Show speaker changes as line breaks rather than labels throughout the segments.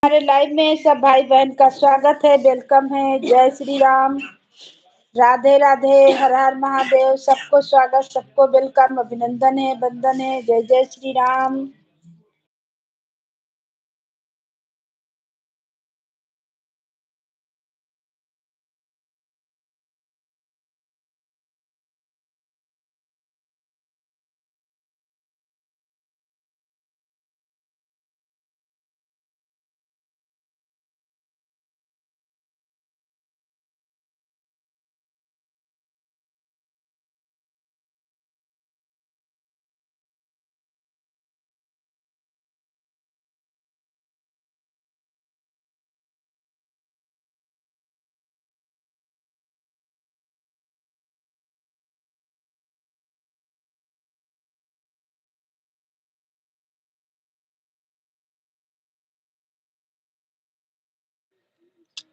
हमारे लाइव में सब भाई बहन का स्वागत है, वेलकम है। जय श्री राम, राधे राधे, हर हर महादेव। सबको स्वागत, सबको वेलकम, अभिनंदन है, वंदन है। जय जय श्री राम।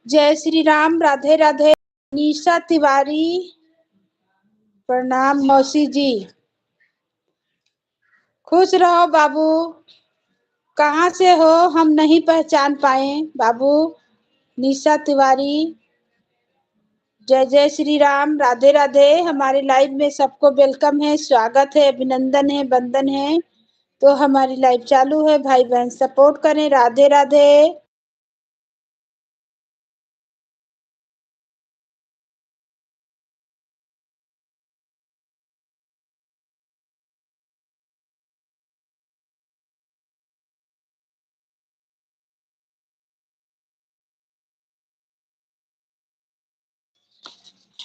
जय श्री राम, राधे राधे। निशा तिवारी, प्रणाम मौसी जी। खुश रहो बाबू। कहाँ से हो, हम नहीं पहचान पाए बाबू। निशा तिवारी, जय जय श्री राम, राधे राधे। हमारे लाइव में सबको वेलकम है, स्वागत है, अभिनंदन है, वंदन है। तो हमारी लाइव चालू है, भाई बहन सपोर्ट करें। राधे राधे।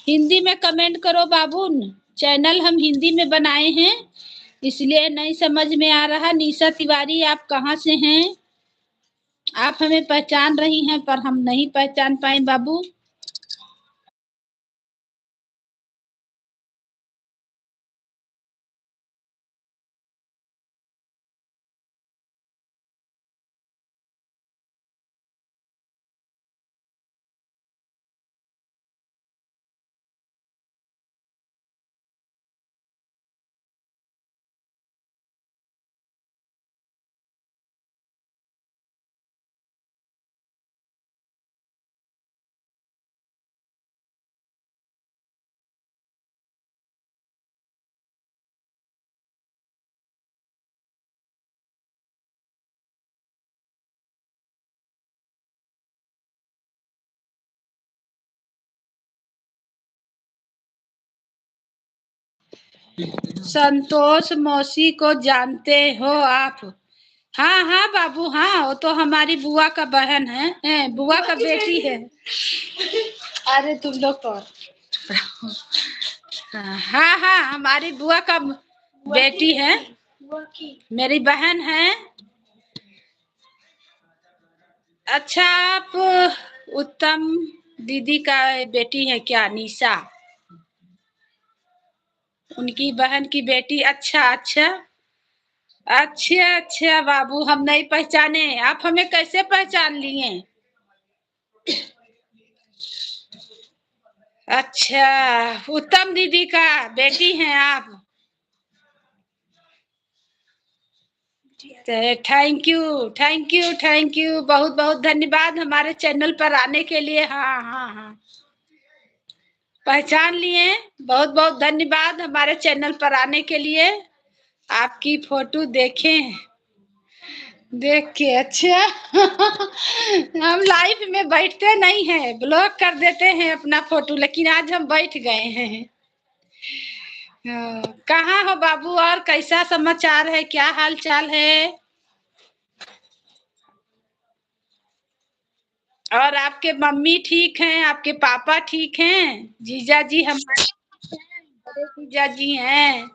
हिंदी में कमेंट करो बाबू। चैनल हम हिंदी में बनाए हैं, इसलिए नहीं समझ में आ रहा। निशा तिवारी, आप कहाँ से हैं? आप हमें पहचान रही हैं पर हम नहीं पहचान पाए बाबू। संतोष मौसी को जानते हो आप? हाँ हाँ बाबू, हाँ, वो तो हमारी बुआ का बहन है, बुआ का बेटी है। अरे तुम लोग तो हाँ हाँ, हमारी बुआ का बेटी है, मेरी बहन है। अच्छा, आप उत्तम दीदी का बेटी है क्या? निशा, उनकी बहन की बेटी। अच्छा अच्छा अच्छा अच्छा बाबू, हम नहीं पहचाने। आप हमें कैसे पहचान लिए? अच्छा, उत्तम दीदी का बेटी हैं आप? Thank you thank you thank you, बहुत बहुत धन्यवाद हमारे चैनल पर आने के लिए। हाँ हाँ हाँ, पहचान लिए। बहुत बहुत धन्यवाद हमारे चैनल पर आने के लिए। आपकी फोटो देखें, देख के अच्छा हम लाइव में बैठते नहीं हैं, ब्लॉक कर देते हैं अपना फोटो, लेकिन आज हम बैठ गए हैं। कहाँ हो बाबू, और कैसा समाचार है, क्या हाल चाल है? और आपके मम्मी ठीक हैं, आपके पापा ठीक हैं, जीजा जी हमारे बड़े जीजा जी हैं?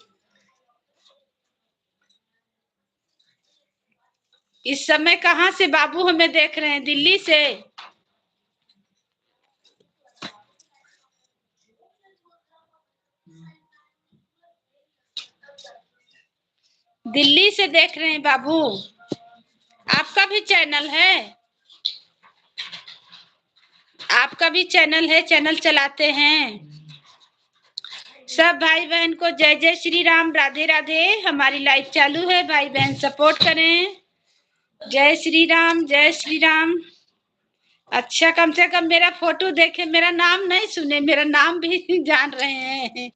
इस समय कहाँ से बाबू हमें देख रहे हैं? दिल्ली से? दिल्ली से देख रहे हैं बाबू। आपका भी चैनल है? आपका भी चैनल है, चैनल चलाते हैं? सब भाई बहन को जय जय श्री राम, राधे राधे। हमारी लाइव चालू है, भाई बहन सपोर्ट करें। जय श्री राम, जय श्री राम। अच्छा, कम से कम मेरा फोटो देखे, मेरा नाम नहीं सुने, मेरा नाम भी जान रहे हैं।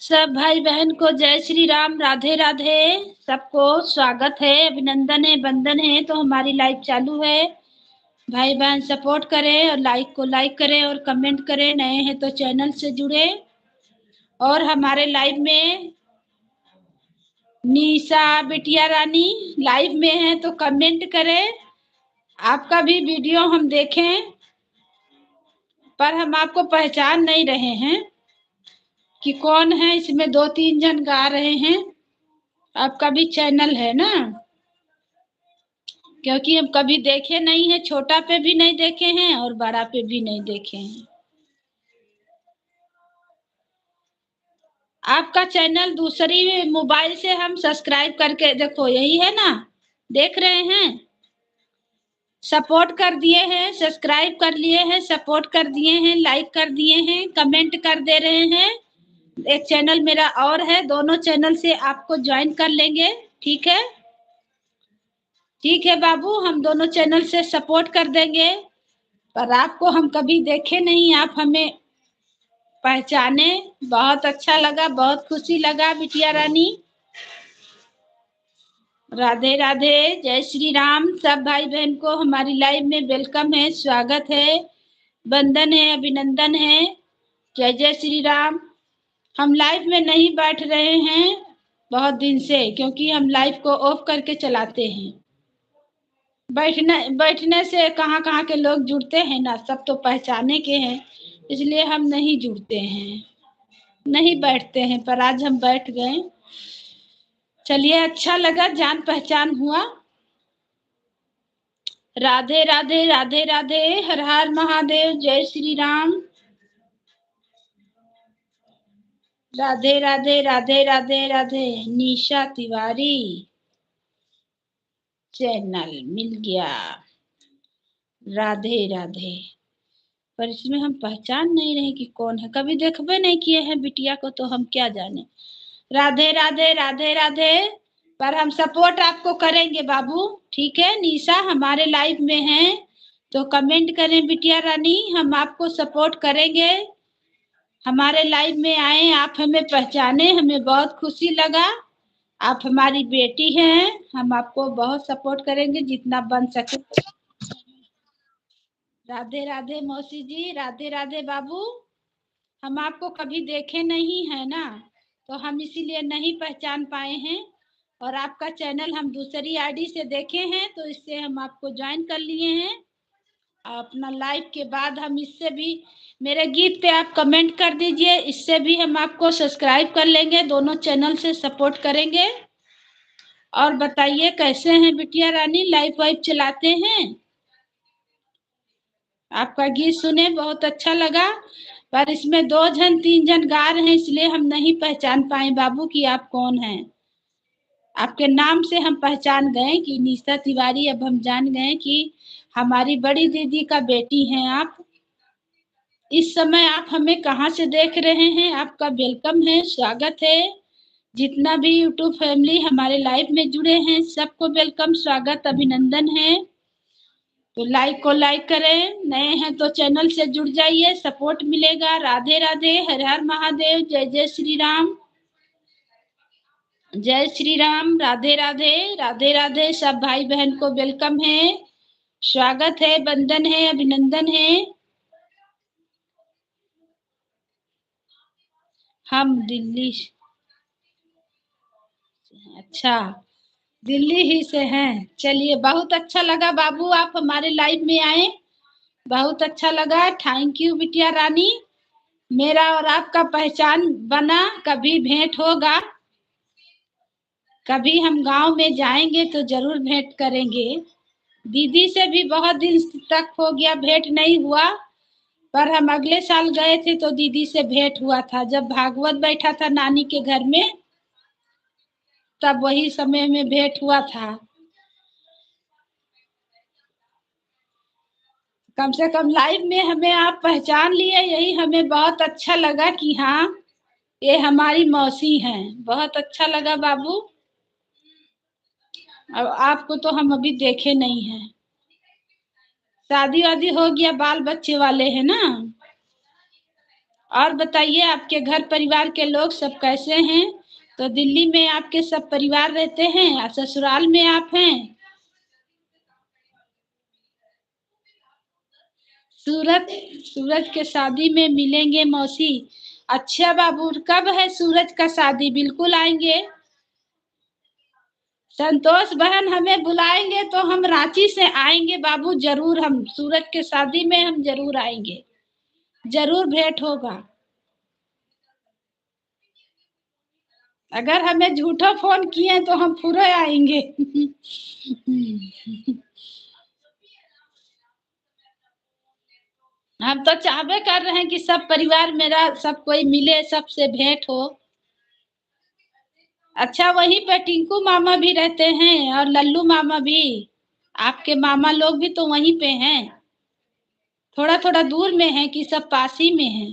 सब भाई बहन को जय श्री राम, राधे राधे। सबको स्वागत है, अभिनंदन है, वंदन है। तो हमारी लाइव चालू है। भाई बहन सपोर्ट करें और लाइक को लाइक करें और कमेंट करें। नए हैं तो चैनल से जुड़े। और हमारे लाइव में निशा बिटिया रानी लाइव में है तो कमेंट करें। आपका भी वीडियो हम देखें, पर हम आपको पहचान नहीं रहे हैं कि कौन है। इसमें 2-3 जन गा रहे हैं। आपका भी चैनल है ना, क्योंकि हम कभी देखे नहीं है। छोटा पे भी नहीं देखे हैं और बड़ा पे भी नहीं देखे हैं। आपका चैनल दूसरी मोबाइल से हम सब्सक्राइब करके देखो, यही है ना, देख रहे हैं। सपोर्ट कर दिए हैं, सब्सक्राइब कर लिए हैं, सपोर्ट कर दिए हैं, लाइक कर दिए हैं, कमेंट कर दे रहे हैं। एक चैनल मेरा और है, दोनों चैनल से आपको ज्वाइन कर लेंगे। ठीक है, ठीक है बाबू, हम दोनों चैनल से सपोर्ट कर देंगे। पर आपको हम कभी देखे नहीं, आप हमें पहचाने। बहुत अच्छा लगा, बहुत खुशी लगा बिटिया रानी। राधे राधे, जय श्री राम। सब भाई बहन को हमारी लाइव में वेलकम है, स्वागत है, वंदन है, अभिनंदन है। जय जय श्री राम। हम लाइव में नहीं बैठ रहे हैं बहुत दिन से, क्योंकि हम लाइव को ऑफ करके चलाते हैं। बैठने से कहाँ कहाँ के लोग जुड़ते हैं ना, सब तो पहचाने के हैं, इसलिए हम नहीं जुड़ते हैं, नहीं बैठते हैं। पर आज हम बैठ गए। चलिए, अच्छा लगा, जान पहचान हुआ। राधे राधे, राधे राधे, हर हर महादेव, जय श्री राम। राधे राधे राधे राधे राधे। निशा तिवारी चैनल मिल गया। राधे राधे। पर इसमें हम पहचान नहीं रहे कि कौन है, कभी देखबे नहीं किए हैं बिटिया को, तो हम क्या जाने। राधे राधे राधे राधे। पर हम सपोर्ट आपको करेंगे बाबू, ठीक है। निशा हमारे लाइव में है तो कमेंट करें बिटिया रानी, हम आपको सपोर्ट करेंगे। हमारे लाइव में आए, आप हमें पहचाने, हमें बहुत खुशी लगा। आप हमारी बेटी हैं, हम आपको बहुत सपोर्ट करेंगे जितना बन सके। राधे राधे मौसी जी, राधे राधे बाबू। हम आपको कभी देखे नहीं है ना, तो हम इसीलिए नहीं पहचान पाए हैं। और आपका चैनल हम दूसरी आईडी से देखे हैं, तो इससे हम आपको ज्वाइन कर लिए हैं। अपना लाइव के बाद हम इससे भी, मेरे गीत पे आप कमेंट कर दीजिए, इससे भी हम आपको सब्सक्राइब कर लेंगे, दोनों चैनल से सपोर्ट करेंगे। और बताइए कैसे हैं बिटिया रानी, लाइव वाइव चलाते हैं? आपका गीत सुने बहुत अच्छा लगा, पर इसमें 2 जन 3 जन गा रहे हैं, इसलिए हम नहीं पहचान पाए बाबू कि आप कौन हैं। आपके नाम से हम पहचान गए कि निशा तिवारी, अब हम जान गए कि हमारी बड़ी दीदी का बेटी हैं आप। इस समय आप हमें कहाँ से देख रहे हैं? आपका वेलकम है, स्वागत है। जितना भी यूट्यूब फैमिली हमारे लाइव में जुड़े हैं, सबको वेलकम, स्वागत, अभिनंदन है। तो लाइक को लाइक करें, नए हैं तो चैनल से जुड़ जाइए, सपोर्ट मिलेगा। राधे राधे, हर हर महादेव, जय जय श्री राम, जय श्री राम। राधे राधे राधे राधे। सब भाई बहन को वेलकम है, स्वागत है, वंदन है, अभिनंदन है। हम दिल्ली, अच्छा, दिल्ली ही से हैं। चलिए, बहुत अच्छा लगा बाबू, आप हमारे लाइव में आए, बहुत अच्छा लगा। थैंक यू बिटिया रानी। मेरा और आपका पहचान बना, कभी भेंट होगा, कभी हम गांव में जाएंगे तो जरूर भेंट करेंगे। दीदी से भी बहुत दिन तक हो गया भेंट नहीं हुआ, पर हम अगले साल गए थे तो दीदी से भेंट हुआ था, जब भागवत बैठा था नानी के घर में, तब वही समय में भेंट हुआ था। कम से कम लाइव में हमें आप पहचान लिए, यही हमें बहुत अच्छा लगा कि हाँ, ये हमारी मौसी हैं। बहुत अच्छा लगा बाबू। अब आपको तो हम अभी देखे नहीं हैं। शादी वादी हो गया, बाल बच्चे वाले हैं ना? और बताइए, आपके घर परिवार के लोग सब कैसे हैं? तो दिल्ली में आपके सब परिवार रहते हैं या ससुराल में आप हैं? सूरज, सूरज के शादी में मिलेंगे मौसी। अच्छा बाबू, कब है सूरज का शादी? बिल्कुल आएंगे। संतोष बहन हमें बुलाएंगे तो हम रांची से आएंगे बाबू, जरूर। हम सूरज के शादी में हम जरूर आएंगे, जरूर भेंट होगा। अगर हमें झूठा फोन किए तो हम पूरे आएंगे। हम तो चाहबे कर रहे हैं कि सब परिवार मेरा, सब कोई मिले, सबसे भेंट हो। अच्छा, वहीं पे टिंकू मामा भी रहते हैं और लल्लू मामा भी, आपके मामा लोग भी तो वहीं पे हैं। थोड़ा थोड़ा दूर में है कि सब पास ही में है?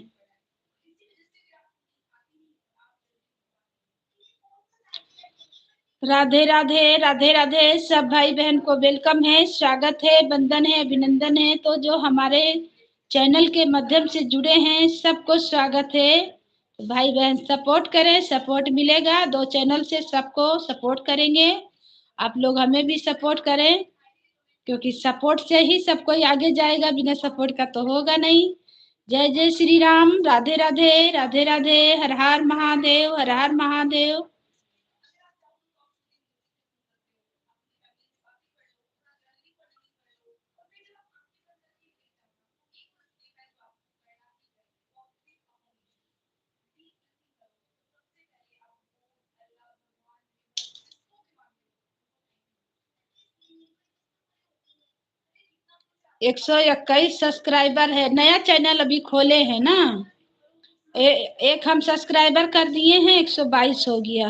राधे राधे राधे राधे। सब भाई बहन को वेलकम है, स्वागत है, वंदन है, अभिनंदन है। तो जो हमारे चैनल के माध्यम से जुड़े हैं, सबको स्वागत है। तो भाई बहन सपोर्ट करें, सपोर्ट मिलेगा, 2 चैनल से सबको सपोर्ट करेंगे। आप लोग हमें भी सपोर्ट करें, क्योंकि सपोर्ट से ही सब कोई आगे जाएगा, बिना सपोर्ट का तो होगा नहीं। जय जय श्री राम, राधे राधे राधे राधे, हर हर महादेव, हर हर महादेव। 121 सब्सक्राइबर है, नया चैनल अभी खोले हैं ना? एक हम सब्सक्राइबर कर दिए हैं, 122 हो गया।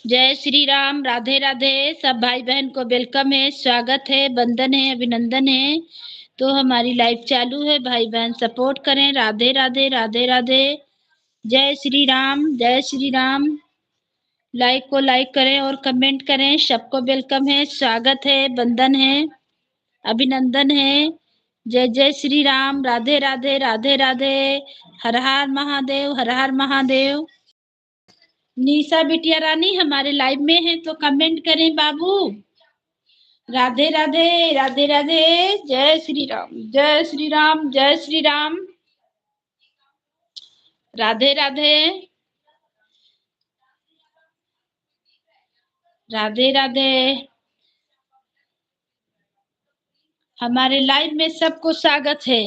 जय श्री राम, राधे राधे। सब भाई बहन को वेलकम है, स्वागत है, वंदन है, अभिनंदन है। तो हमारी लाइव चालू है, भाई बहन सपोर्ट करें। राधे राधे, राधे राधे। जय श्री राम, जय श्री राम। लाइक को लाइक करें और कमेंट करें। सबको वेलकम है, स्वागत है, वंदन है, अभिनंदन है। जय जय श्री राम, राधे राधे, राधे राधे। हर हर महादेव, हर हर महादेव। निशा बिटिया रानी हमारे लाइव में है तो कमेंट करें बाबू। राधे राधे, राधे राधे। जय श्री राम, जय श्री राम, जय श्री राम। राधे राधे, राधे राधे। हमारे लाइव में सबको स्वागत है।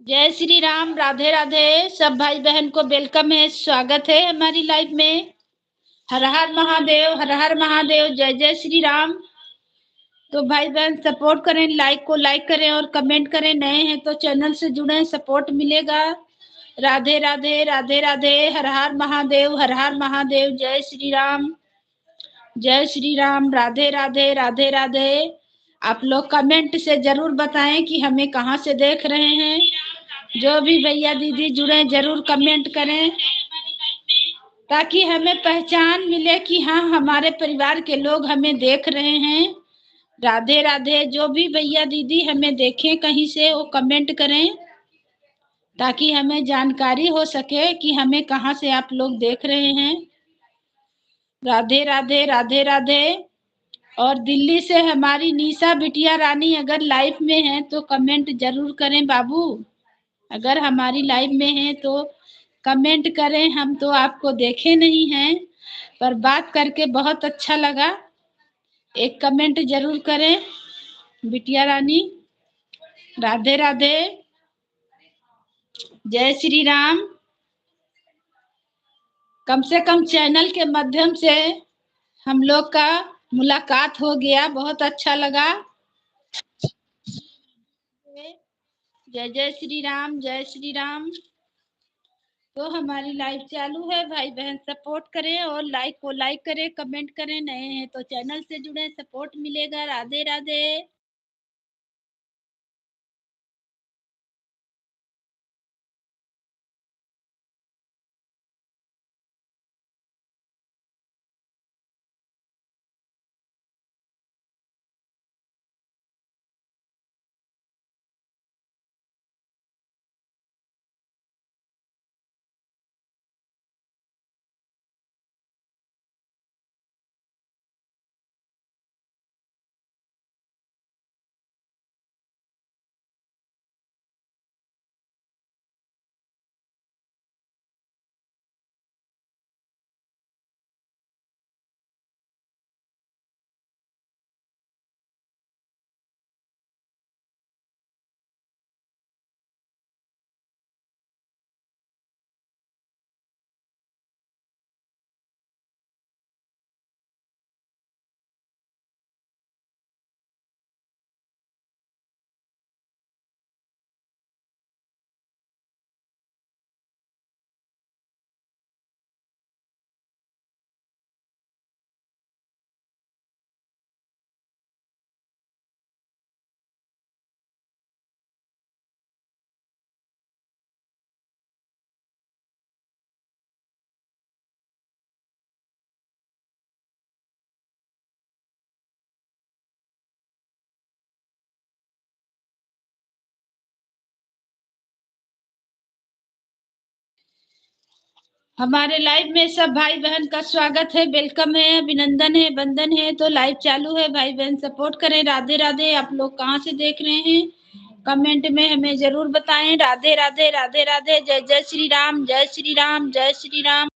जय श्री राम, राधे राधे। सब भाई बहन को वेलकम है, स्वागत है हमारी लाइव में। हर हर महादेव, हर हर महादेव, जय जय श्री राम। तो भाई बहन सपोर्ट करें, लाइक को लाइक करें और कमेंट करें। नए हैं तो चैनल से जुड़े, सपोर्ट मिलेगा। राधे राधे, राधे राधे, हर हर महादेव, हर हर महादेव, जय श्री राम, जय श्री राम, राधे राधे, राधे राधे। आप लोग कमेंट से जरूर बताएं कि हमें कहाँ से देख रहे हैं। जो भी भैया दीदी जुड़े जरूर कमेंट करें, ताकि हमें पहचान मिले कि हाँ, हमारे परिवार के लोग हमें देख रहे हैं। राधे राधे। जो भी भैया दीदी हमें देखें कहीं से, वो कमेंट करें, ताकि हमें जानकारी हो सके कि हमें कहाँ से आप लोग देख रहे हैं। राधे राधे, राधे राधे। और दिल्ली से हमारी निशा बिटिया रानी अगर लाइव में है तो कमेंट जरूर करें बाबू। अगर हमारी लाइव में है तो कमेंट करें। हम तो आपको देखे नहीं हैं, पर बात करके बहुत अच्छा लगा। एक कमेंट जरूर करें बिटिया रानी। राधे राधे, जय श्री राम। कम से कम चैनल के माध्यम से हम लोग का मुलाकात हो गया, बहुत अच्छा लगा। जय जय श्री राम, जय श्री राम। तो हमारी लाइव चालू है, भाई बहन सपोर्ट करें और लाइक को लाइक करें, कमेंट करें। नए हैं तो चैनल से जुड़े, सपोर्ट मिलेगा। राधे राधे। हमारे लाइव में सब भाई बहन का स्वागत है, वेलकम है, अभिनंदन है, वंदन है। तो लाइव चालू है, भाई बहन सपोर्ट करें। राधे राधे। आप लोग कहाँ से देख रहे हैं कमेंट में हमें जरूर बताएं। राधे राधे, राधे राधे, जय जय श्री राम, जय श्री राम, जय श्री राम।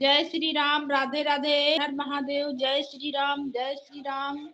जय श्री राम, राधे राधे, हर महादेव, जय श्री राम, जय श्री राम।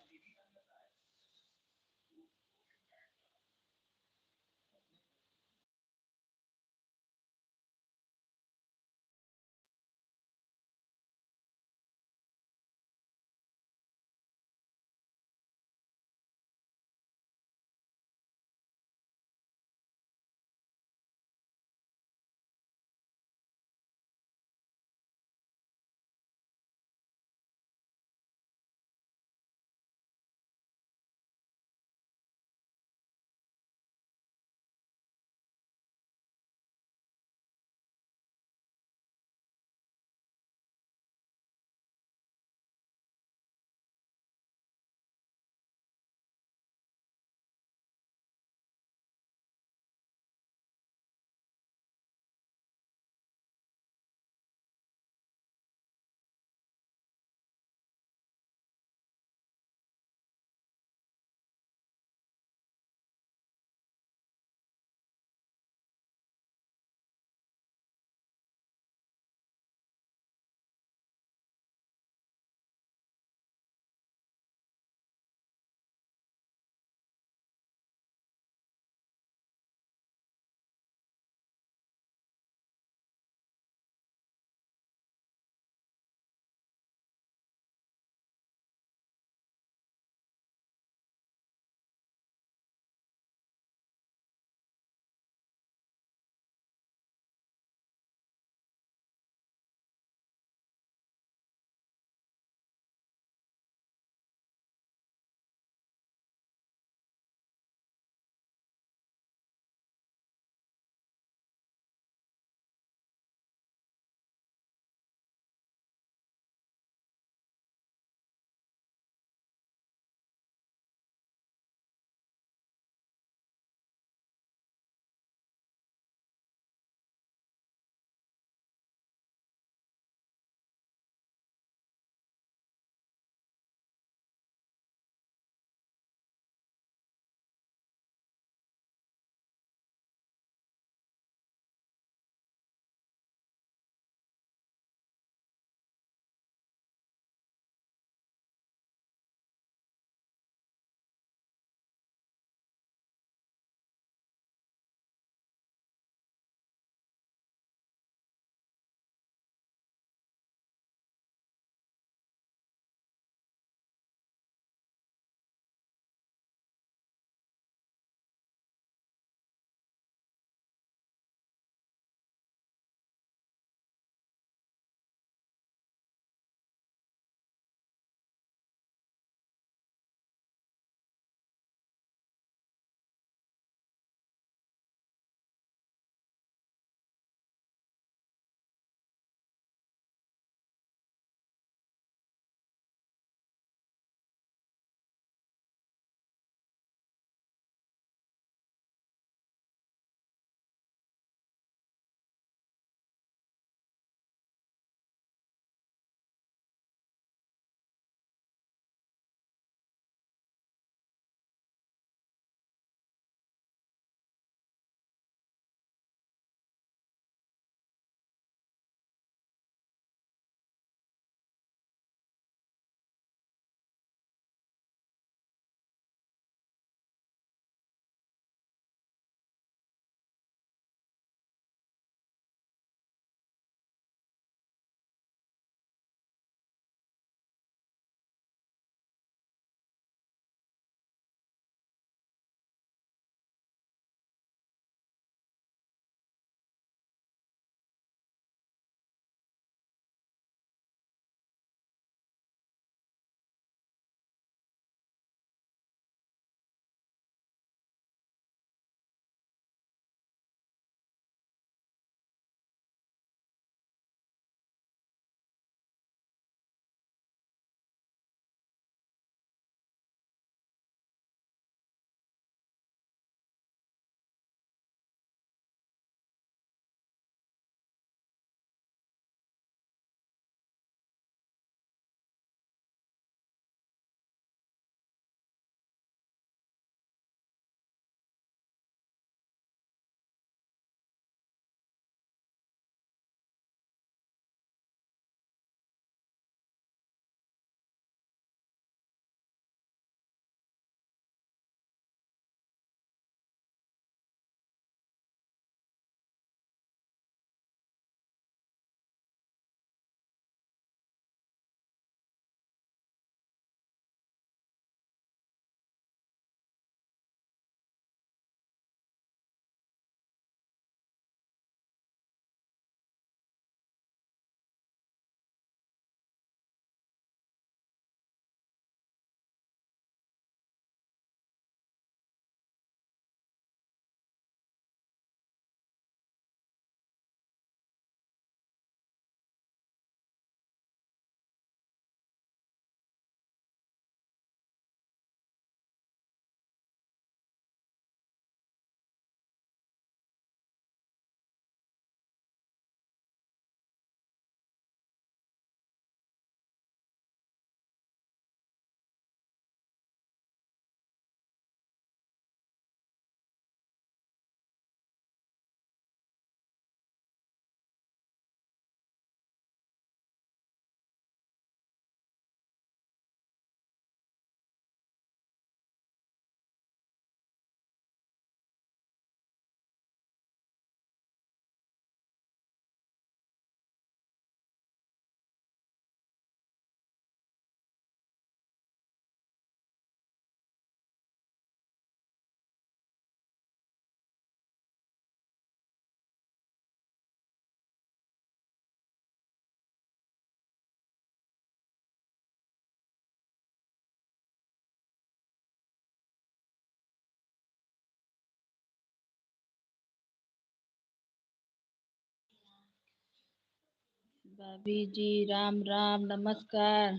भाभी जी राम राम, नमस्कार,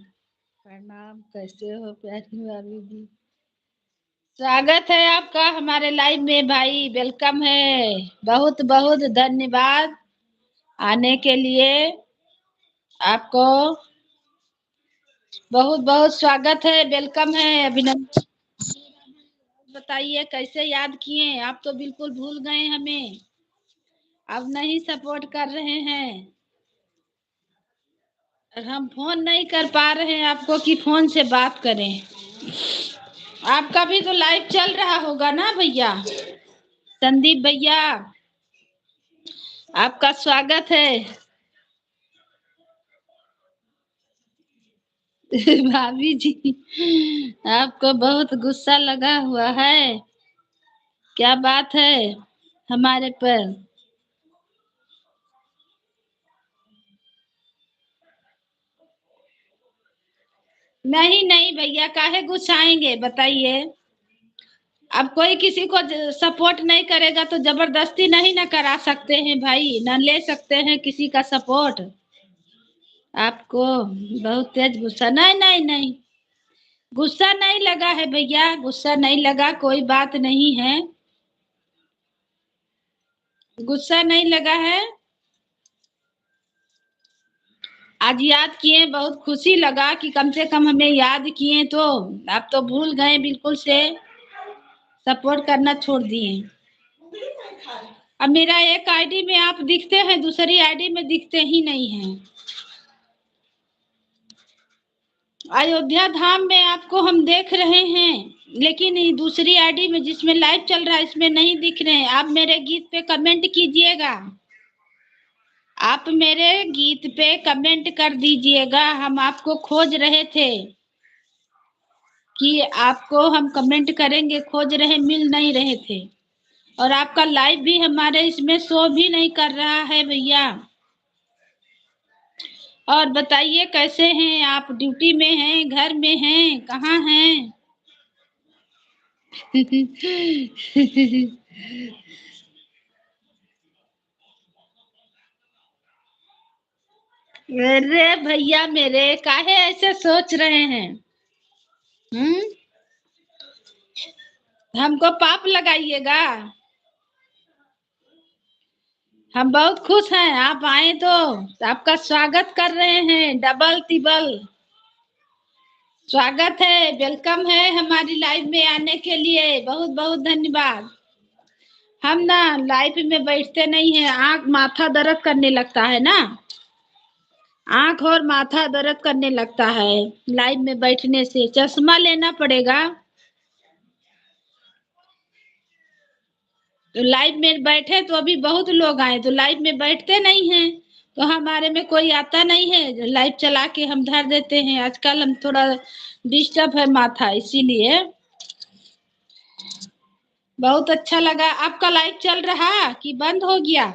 प्रणाम। कैसे हो प्यारी भाभी जी? स्वागत है आपका हमारे लाइव में भाई, वेलकम है। बहुत बहुत धन्यवाद आने के लिए। आपको बहुत बहुत स्वागत है, वेलकम है, अभिनंदन। बताइए कैसे याद किए? आप तो बिल्कुल भूल गए हमें, अब नहीं सपोर्ट कर रहे हैं। और हम फोन नहीं कर पा रहे हैं आपको कि फोन से बात करें। आपका भी तो लाइव चल रहा होगा ना भैया? संदीप भैया, आपका स्वागत है। भाभी जी, आपको बहुत गुस्सा लगा हुआ है, क्या बात है हमारे पर? नहीं नहीं भैया, काहे गुस्साएंगे बताइए। अब कोई किसी को सपोर्ट नहीं करेगा तो जबरदस्ती नहीं ना करा सकते हैं भाई, ना ले सकते हैं किसी का सपोर्ट। आपको बहुत तेज गुस्सा? नहीं नहीं नहीं, गुस्सा नहीं लगा है भैया, गुस्सा नहीं लगा, कोई बात नहीं है, गुस्सा नहीं लगा है। आज याद किए, बहुत खुशी लगा कि कम से कम हमें याद किए। तो आप तो भूल गए बिल्कुल से, सपोर्ट करना छोड़ दिए। अब मेरा एक आईडी में आप दिखते हैं, दूसरी आईडी में दिखते ही नहीं हैं। अयोध्या धाम में आपको हम देख रहे हैं, लेकिन ये दूसरी आईडी में जिसमें लाइव चल रहा है इसमें नहीं दिख रहे हैं। आप मेरे गीत पे कमेंट कीजिएगा, आप मेरे गीत पे कमेंट कर दीजिएगा। हम आपको खोज रहे थे कि आपको हम कमेंट करेंगे, खोज रहे, मिल नहीं रहे थे। और आपका लाइव भी हमारे इसमें शो भी नहीं कर रहा है भैया। और बताइए कैसे हैं आप? ड्यूटी में हैं, घर में हैं, कहाँ हैं? अरे भैया मेरे, काहे ऐसे सोच रहे हैं? हम्म, हमको पाप लगाइएगा? हम बहुत खुश हैं आप आए तो आपका स्वागत कर रहे हैं, डबल तिबल स्वागत है, वेलकम है हमारी लाइव में आने के लिए। बहुत बहुत धन्यवाद। हम ना लाइव में बैठते नहीं है, आंख माथा दर्द करने लगता है ना, आंख और माथा दर्द करने लगता है लाइव में बैठने से, चश्मा लेना पड़ेगा। तो लाइव में बैठे तो अभी बहुत लोग आए, तो लाइव में बैठते नहीं हैं, तो हमारे में कोई आता नहीं है, लाइव चला के हम धर देते हैं। आजकल हम थोड़ा डिस्टर्ब है माथा, इसीलिए। बहुत अच्छा लगा। आपका लाइव चल रहा कि बंद हो गया?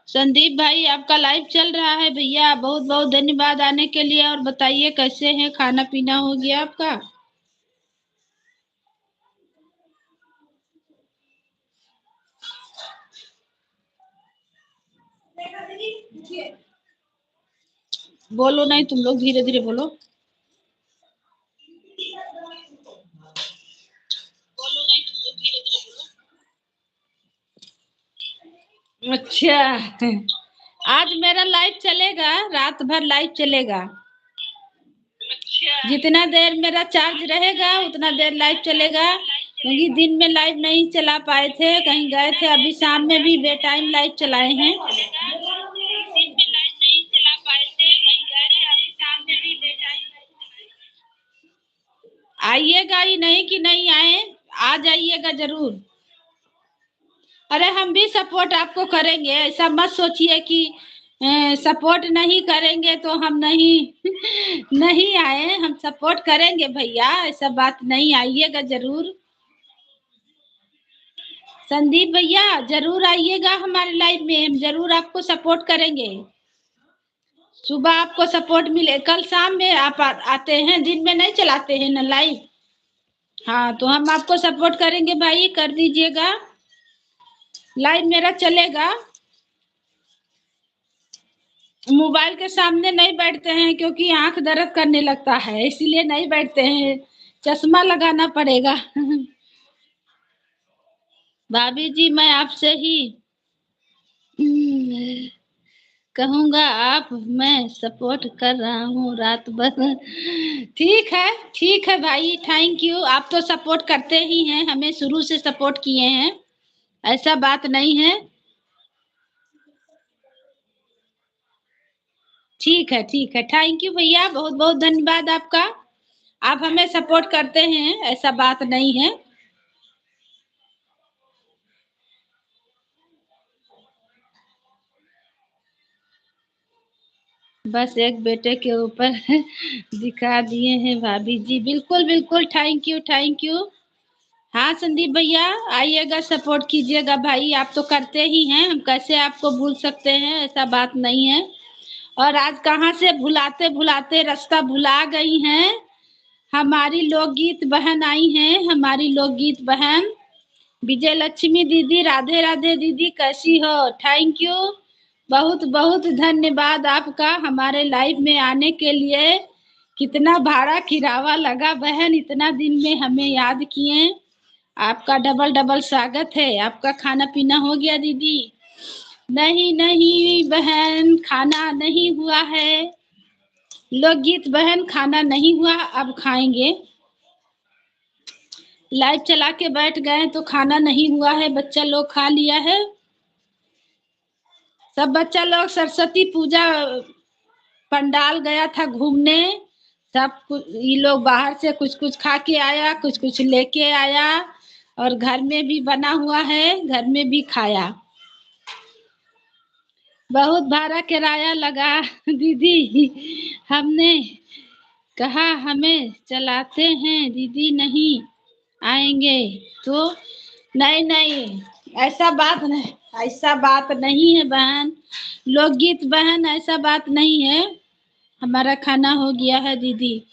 संदीप भाई, आपका लाइव चल रहा है भैया, बहुत बहुत धन्यवाद आने के लिए। और बताइए कैसे हैं, खाना पीना हो गया आपका? बोलो नहीं, तुम लोग धीरे धीरे बोलो। अच्छा, आज मेरा लाइव चलेगा, रात भर लाइव चलेगा। जितना देर मेरा चार्ज रहेगा उतना देर लाइव चलेगा, क्योंकि दिन में लाइव नहीं चला पाए थे, कहीं गए थे। अभी शाम में भी बे टाइम लाइव चलाए हैं। आइएगा ही नहीं कि नहीं आए, आ जाइएगा जरूर। अरे हम भी सपोर्ट आपको करेंगे, ऐसा मत सोचिए कि सपोर्ट नहीं करेंगे तो हम नहीं नहीं आए, हम सपोर्ट करेंगे भैया, ऐसा बात नहीं, आइएगा जरूर। संदीप भैया जरूर आइएगा हमारे लाइव में, हम जरूर आपको सपोर्ट करेंगे। सुबह आपको सपोर्ट मिले, कल शाम में आप आते हैं, दिन में नहीं चलाते हैं ना लाइव। हाँ तो हम आपको सपोर्ट करेंगे भाई, कर दीजिएगा, लाइव मेरा चलेगा। मोबाइल के सामने नहीं बैठते हैं क्योंकि आंख दर्द करने लगता है, इसीलिए नहीं बैठते हैं, चश्मा लगाना पड़ेगा। भाभी जी मैं आपसे ही कहूंगा, आप मैं सपोर्ट कर रहा हूँ रात भर। ठीक है भाई, थैंक यू। आप तो सपोर्ट करते ही हैं, हमें शुरू से सपोर्ट किए हैं, ऐसा बात नहीं है। ठीक है, थैंक यू भैया, बहुत बहुत धन्यवाद आपका। आप हमें सपोर्ट करते हैं, ऐसा बात नहीं है। बस एक बेटे के ऊपर दिखा दिए हैं भाभी जी, बिल्कुल बिल्कुल, थैंक यू। हाँ संदीप भैया, आइएगा, सपोर्ट कीजिएगा भाई, आप तो करते ही हैं, हम कैसे आपको भूल सकते हैं, ऐसा बात नहीं है। और आज कहाँ से भुलाते भुलाते रास्ता भुला गई हैं, हमारी लोकगीत बहन आई हैं, हमारी लोकगीत बहन विजय लक्ष्मी दीदी। राधे राधे दीदी, कैसी हो? थैंक यू, बहुत बहुत धन्यवाद आपका हमारे लाइव में आने के लिए। कितना भाड़ा किराया लगा बहन, इतना दिन में हमें याद किए, आपका डबल डबल स्वागत है। आपका खाना पीना हो गया दीदी? नहीं नहीं बहन, खाना नहीं हुआ है, लोकगीत बहन, खाना नहीं हुआ, अब खाएंगे। लाइव चला के बैठ गए तो खाना नहीं हुआ है, बच्चा लोग खा लिया है। सब बच्चा लोग सरस्वती पूजा पंडाल गया था घूमने, सब कुछ ये लोग बाहर से कुछ कुछ खा के आया, कुछ कुछ लेके आया, और घर में भी बना हुआ है, घर में भी खाया। बहुत भाड़ा किराया लगा दीदी, हमने कहा हमें चलाते हैं दीदी, नहीं आएंगे तो। नहीं नहीं, ऐसा बात नहीं, ऐसा बात नहीं है बहन, लोकगीत बहन, ऐसा बात नहीं है। हमारा खाना हो गया है दीदी।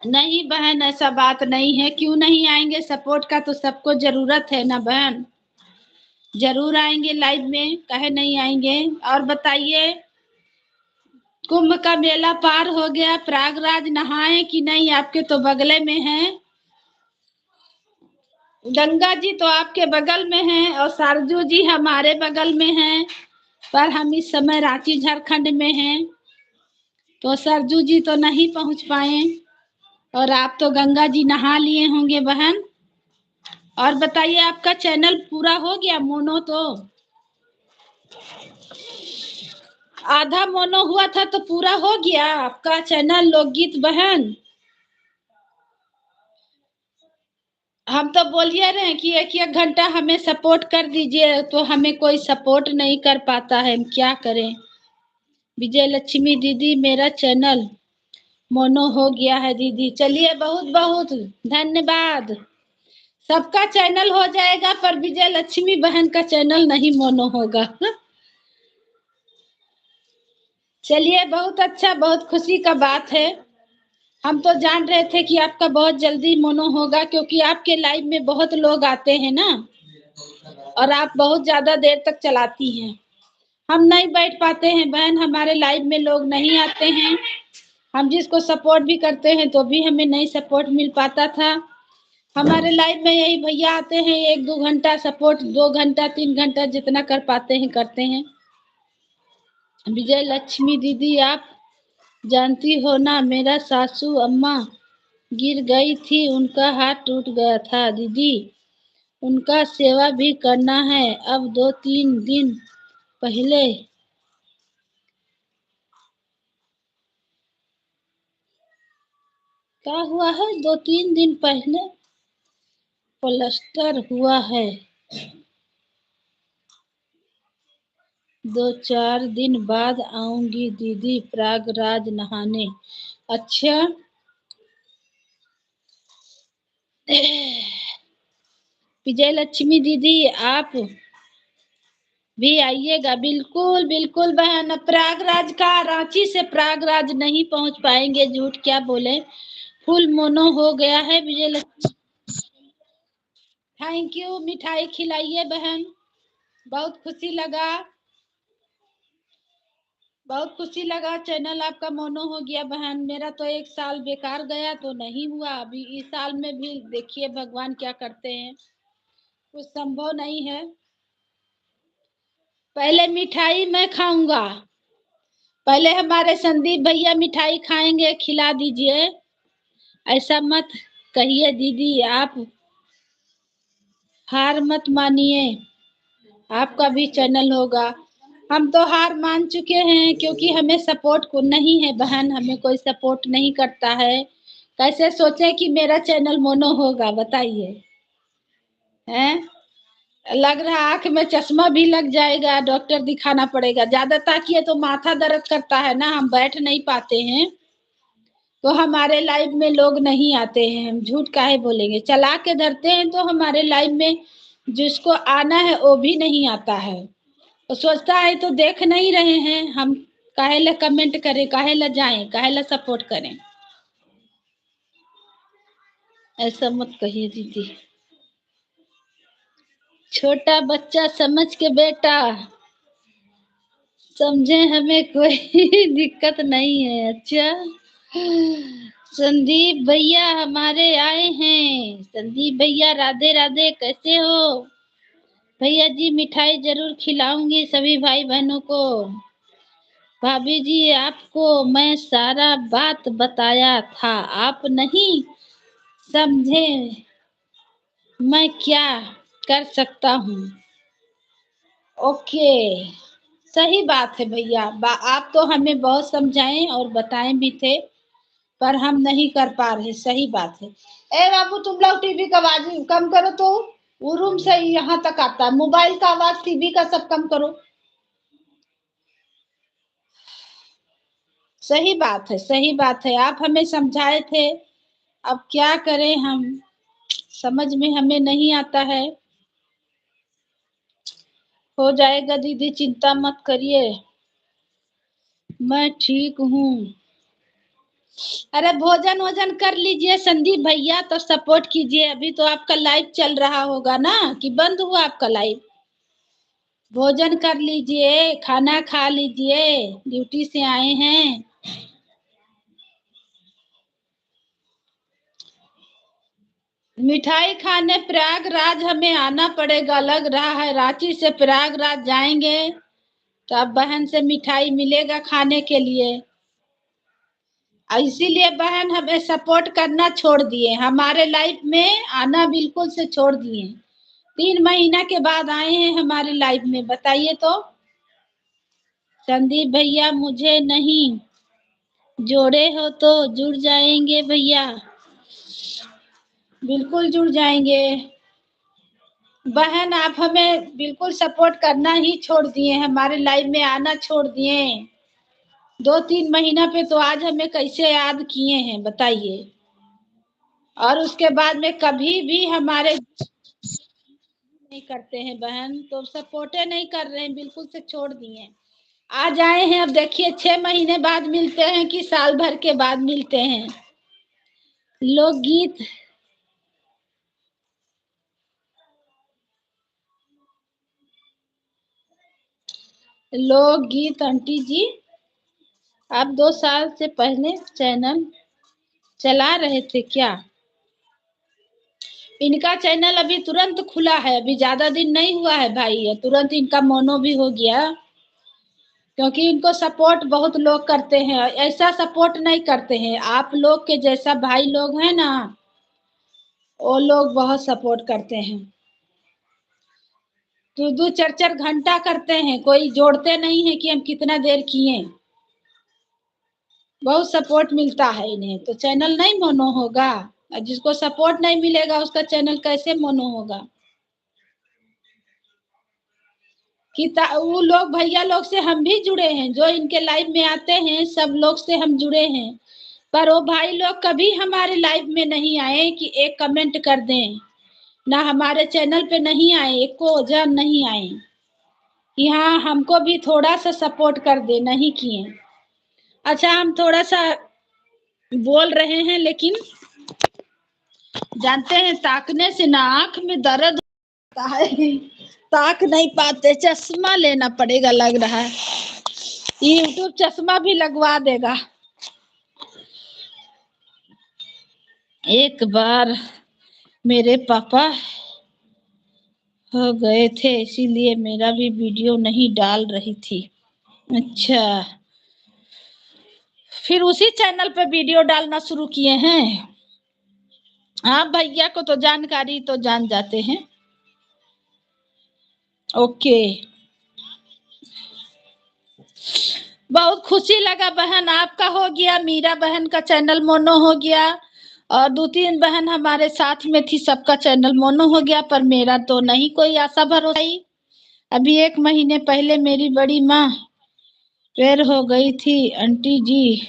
नहीं बहन, ऐसा बात नहीं है, क्यों नहीं आएंगे, सपोर्ट का तो सबको जरूरत है ना बहन, जरूर आएंगे लाइव में, कहे नहीं आएंगे। और बताइए, कुंभ का मेला पार हो गया, प्रयागराज नहाए कि नहीं? आपके तो बगले में है, गंगा जी तो आपके बगल में है, और सरजू जी हमारे बगल में है, पर हम इस समय रांची झारखंड में हैं, तो सरजू जी तो नहीं पहुंच पाए, और आप तो गंगा जी नहा लिए होंगे बहन। और बताइए, आपका चैनल पूरा हो गया मोनो? तो आधा मोनो हुआ था तो पूरा हो गया आपका चैनल लोकगीत बहन? हम तो बोलिए रहे हैं कि एक एक घंटा हमें सपोर्ट कर दीजिए, तो हमें कोई सपोर्ट नहीं कर पाता है, हम क्या करें। विजय लक्ष्मी दीदी, मेरा चैनल मोनो हो गया है दीदी, चलिए बहुत बहुत धन्यवाद। सबका चैनल हो जाएगा, पर विजय लक्ष्मी बहन का चैनल नहीं मोनो होगा। चलिए बहुत अच्छा, बहुत खुशी का बात है। हम तो जान रहे थे कि आपका बहुत जल्दी मोनो होगा, क्योंकि आपके लाइव में बहुत लोग आते हैं ना, और आप बहुत ज्यादा देर तक चलाती हैं। हम नहीं बैठ पाते हैं बहन, हमारे लाइव में लोग नहीं आते हैं, हम जिसको सपोर्ट भी करते हैं तो भी हमें नहीं सपोर्ट मिल पाता था। हमारे लाइव में यही भैया आते हैं, 1-2 घंटा सपोर्ट, 2 घंटा 3 घंटा जितना कर पाते हैं करते हैं। विजय लक्ष्मी दीदी, आप जानती हो ना, मेरा सासू अम्मा गिर गई थी, उनका हाथ टूट गया था दीदी, उनका सेवा भी करना है। अब 2-3 दिन पहले क्या हुआ है, 2-3 दिन पहले प्लास्टर हुआ है, 2-4 दिन बाद आऊंगी दीदी प्रयागराज नहाने। अच्छा, विजय लक्ष्मी दीदी, आप भी आइएगा। बिल्कुल बिल्कुल बहन, प्रयागराज का, रांची से प्रयागराज नहीं पहुंच पाएंगे, झूठ क्या बोले, फुल मोनो हो गया है विजयलक्ष्मी। थैंक यू, मिठाई खिलाइए बहन, बहुत खुशी लगा, बहुत खुशी लगा। चैनल आपका मोनो हो गया बहन, मेरा तो 1 साल बेकार गया तो नहीं हुआ, अभी इस साल में भी देखिए भगवान क्या करते हैं, कुछ संभव नहीं है। पहले मिठाई मैं खाऊंगा, पहले हमारे संदीप भैया मिठाई खाएंगे, खिला दीजिए। ऐसा मत कहिए दीदी, आप हार मत मानिए, आपका भी चैनल होगा। हम तो हार मान चुके हैं, क्योंकि हमें सपोर्ट को नहीं है बहन, हमें कोई सपोर्ट नहीं करता है। कैसे सोचे कि मेरा चैनल मोनो होगा, बताइए। हैं, लग रहा आंख में चश्मा भी लग जाएगा, डॉक्टर दिखाना पड़ेगा। ज्यादा ताकिए तो माथा दर्द करता है ना, हम बैठ नहीं पाते हैं, तो हमारे लाइव में लोग नहीं आते हैं। हम झूठ काहे बोलेंगे, चला के धरते हैं तो हमारे लाइव में जिसको आना है वो भी नहीं आता है। तो सोचता है तो देख नहीं रहे हैं हम, काहे ला कमेंट करें, काहे ला जाएं, काहे ला सपोर्ट करें। ऐसा मत कहिए दीदी, छोटा बच्चा समझ के बेटा, समझे हमें कोई दिक्कत नहीं है। अच्छा, संदीप भैया हमारे आए हैं। संदीप भैया राधे राधे, कैसे हो भैया जी? मिठाई जरूर खिलाऊंगी सभी भाई बहनों को। भाभी जी, आपको मैं सारा बात बताया था, आप नहीं समझे, मैं क्या कर सकता हूँ। ओके, सही बात है भैया, आप तो हमें बहुत समझाएं और बताएं भी थे, पर हम नहीं कर पा रहे। सही बात है। ए बाबू, तुम लोग टीवी का आवाज कम करो तो, वो रूम से यहाँ तक आता है, मोबाइल का आवाज, टीवी का सब कम करो। सही बात है, सही बात है, आप हमें समझाए थे, अब क्या करें हम, समझ में हमें नहीं आता है। हो जाएगा दीदी, चिंता मत करिए, मैं ठीक हूँ। अरे भोजन वोजन कर लीजिए संदीप भैया, तो सपोर्ट कीजिए। अभी तो आपका लाइव चल रहा होगा ना, कि बंद हुआ आपका लाइव? भोजन कर लीजिए, खाना खा लीजिए, ड्यूटी से आए हैं। मिठाई खाने प्रयागराज हमें आना पड़ेगा, लग रहा है रांची से प्रयागराज जाएंगे तो अब बहन से मिठाई मिलेगा खाने के लिए। इसीलिए बहन हमें सपोर्ट करना छोड़ दिए, हमारे लाइफ में आना बिल्कुल से छोड़ दिए। 3 महीना के बाद आए हैं हमारी लाइफ में, बताइए तो। संदीप भैया मुझे नहीं जोड़े हो तो जुड़ जाएंगे भैया, बिल्कुल जुड़ जाएंगे। बहन आप हमें बिल्कुल सपोर्ट करना ही छोड़ दिए, हमारे लाइफ में आना छोड़ दिए। 2-3 महीना पे तो आज हमें कैसे याद किए हैं, बताइए। और उसके बाद में कभी भी हमारे नहीं करते हैं बहन, तो सपोर्टे नहीं कर रहे हैं, बिल्कुल से छोड़ दिए। आ जाए हैं, अब देखिए 6 महीने बाद मिलते हैं कि साल भर के बाद मिलते हैं। लोकगीत, लोकगीत आंटी जी, आप 2 साल से पहले चैनल चला रहे थे क्या? इनका चैनल अभी तुरंत खुला है, अभी ज्यादा दिन नहीं हुआ है भाई, तुरंत इनका मोनो भी हो गया, क्योंकि इनको सपोर्ट बहुत लोग करते हैं। ऐसा सपोर्ट नहीं करते हैं, आप लोग के जैसा भाई लोग हैं ना, वो लोग बहुत सपोर्ट करते हैं। 2-2 4-4 घंटा करते हैं, कोई जोड़ते नहीं है कि हम कितना देर किए। बहुत सपोर्ट मिलता है इन्हें, तो चैनल नहीं मोनो होगा। और जिसको सपोर्ट नहीं मिलेगा उसका चैनल कैसे मोनो होगा? कि वो लोग भैया लोग से हम भी जुड़े हैं, जो इनके लाइव में आते हैं सब लोग से हम जुड़े हैं, पर वो भाई लोग कभी हमारे लाइव में नहीं आए कि एक कमेंट कर दें, ना हमारे चैनल पे नहीं आए, एक को जन नहीं आए। यहाँ हमको भी थोड़ा सा सपोर्ट कर दे, नहीं किए। अच्छा हम थोड़ा सा बोल रहे हैं, लेकिन जानते हैं ताकने से ना आंख में दर्द होता है, ताक नहीं पाते, चश्मा लेना पड़ेगा लग रहा है। यूट्यूब चश्मा भी लगवा देगा। एक बार मेरे पापा हो गए थे, इसीलिए मेरा भी वीडियो नहीं डाल रही थी। अच्छा, फिर उसी चैनल पे वीडियो डालना शुरू किए हैं। हाँ, भैया को तो जानकारी तो जान जाते हैं। ओके, बहुत खुशी लगा बहन, आपका हो गया, मीरा बहन का चैनल मोनो हो गया, और 2-3 बहन हमारे साथ में थी, सबका चैनल मोनो हो गया, पर मेरा तो नहीं कोई आशा भरोसा ही। अभी 1 महीने पहले मेरी बड़ी माँ पैर हो गई थी आंटी जी।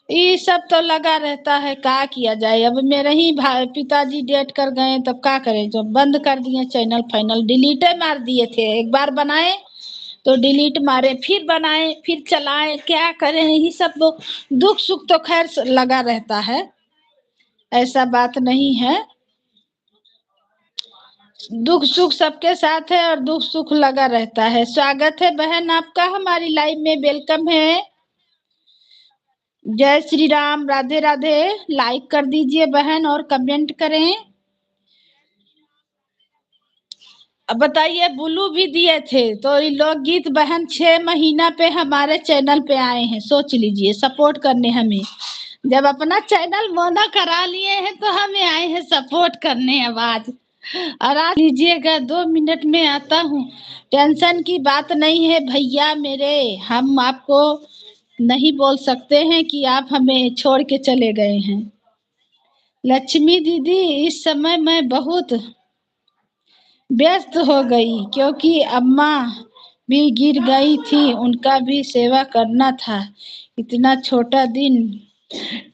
ये सब तो लगा रहता है, क्या किया जाए। अब मेरे ही भाई पिताजी डेट कर गए, तब क्या करें, जब बंद कर दिए चैनल, फाइनल डिलीट मार दिए थे। एक बार बनाए तो डिलीट मारे, फिर बनाए, फिर चलाए, क्या करें। यही सब तो दुख सुख तो खैर लगा रहता है, ऐसा बात नहीं है। दुख सुख सबके साथ है, और दुख सुख लगा रहता है। स्वागत है बहन आपका हमारी लाइव में, वेलकम है। जय श्री राम, राधे राधे। लाइक कर दीजिए बहन और कमेंट करें। अब बताइए, बुलू भी दिए थे तो ये लोग गीत बहन 6 महीना पे हमारे चैनल पे आए हैं, सोच लीजिए, सपोर्ट करने हमें। जब अपना चैनल मोना करा लिए हैं तो हमें आए हैं सपोर्ट करने। आवाज और आ लीजिएगा, 2 मिनट में आता हूँ। टेंशन की बात नहीं है भैया मेरे, हम आपको नहीं बोल सकते हैं कि आप हमें छोड़ के चले गए हैं। लक्ष्मी दीदी, इस समय मैं बहुत व्यस्त हो गई, क्योंकि अम्मा भी गिर गई थी, उनका भी सेवा करना था। इतना छोटा दिन,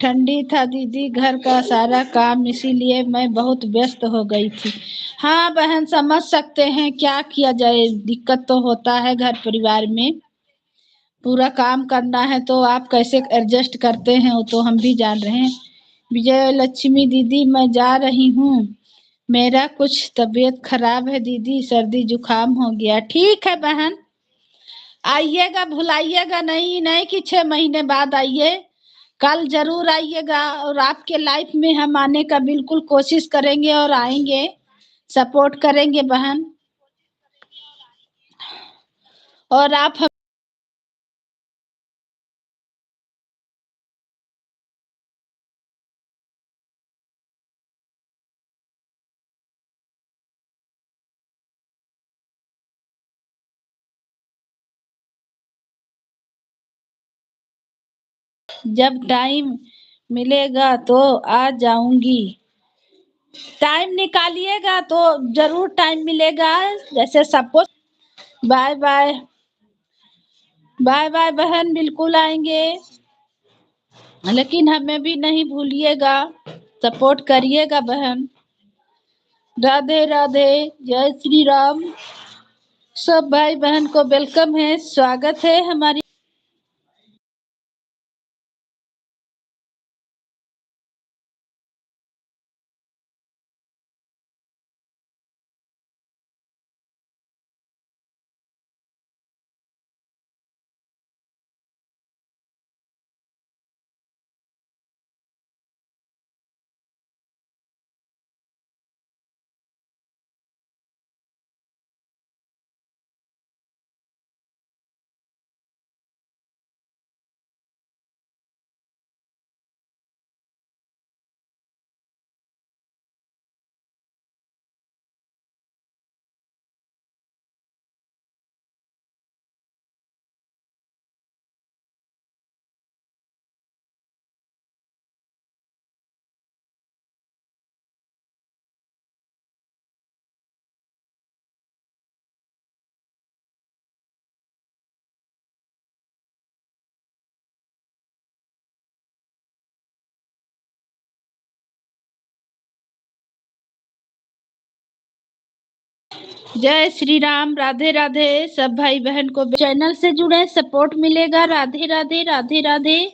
ठंडी था दीदी, घर का सारा काम, इसीलिए मैं बहुत व्यस्त हो गई थी। हाँ बहन, समझ सकते हैं, क्या किया जाए, दिक्कत तो होता है घर परिवार में। पूरा काम करना है तो आप कैसे एडजस्ट करते हैं, वो तो हम भी जान रहे हैं। विजय लक्ष्मी दीदी, मैं जा रही हूँ, मेरा कुछ तबीयत खराब है दीदी, सर्दी जुकाम हो गया। ठीक है बहन, आइएगा, भुलाइएगा नहीं, नहीं कि 6 महीने बाद आइए, कल जरूर आइएगा, और आपके लाइफ में हम आने का बिल्कुल कोशिश करेंगे और आएंगे, सपोर्ट करेंगे बहन। और आप जब टाइम मिलेगा तो आ जाऊंगी। टाइम निकालिएगा तो जरूर टाइम मिलेगा, जैसे suppose. Bye bye, bye bye बहन, बिल्कुल आएंगे, लेकिन हमें भी नहीं भूलिएगा, सपोर्ट करिएगा बहन। राधे राधे, जय श्री राम। सब भाई बहन को वेलकम है, स्वागत है हमारी जय श्री राम, राधे राधे। सब भाई बहन को चैनल से जुड़े, सपोर्ट मिलेगा। राधे राधे, राधे राधे,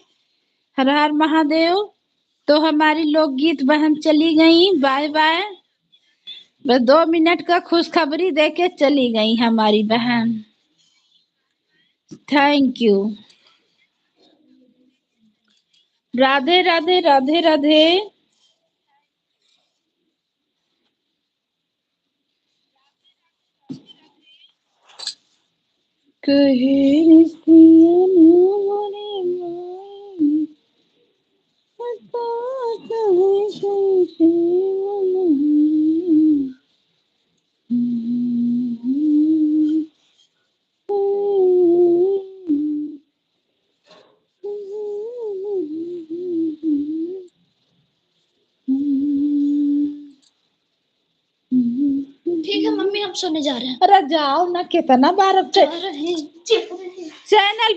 हर हर महादेव। तो हमारी लोकगीत बहन चली गई, बाय बाय। बस 2 मिनट का खुशखबरी देके चली गई हमारी बहन। Thank you. राधे राधे, राधे राधे।
ठीक है मम्मी, हम सोने जा रहे हैं।
अरे जाओ ना, कितना बार अब चैनल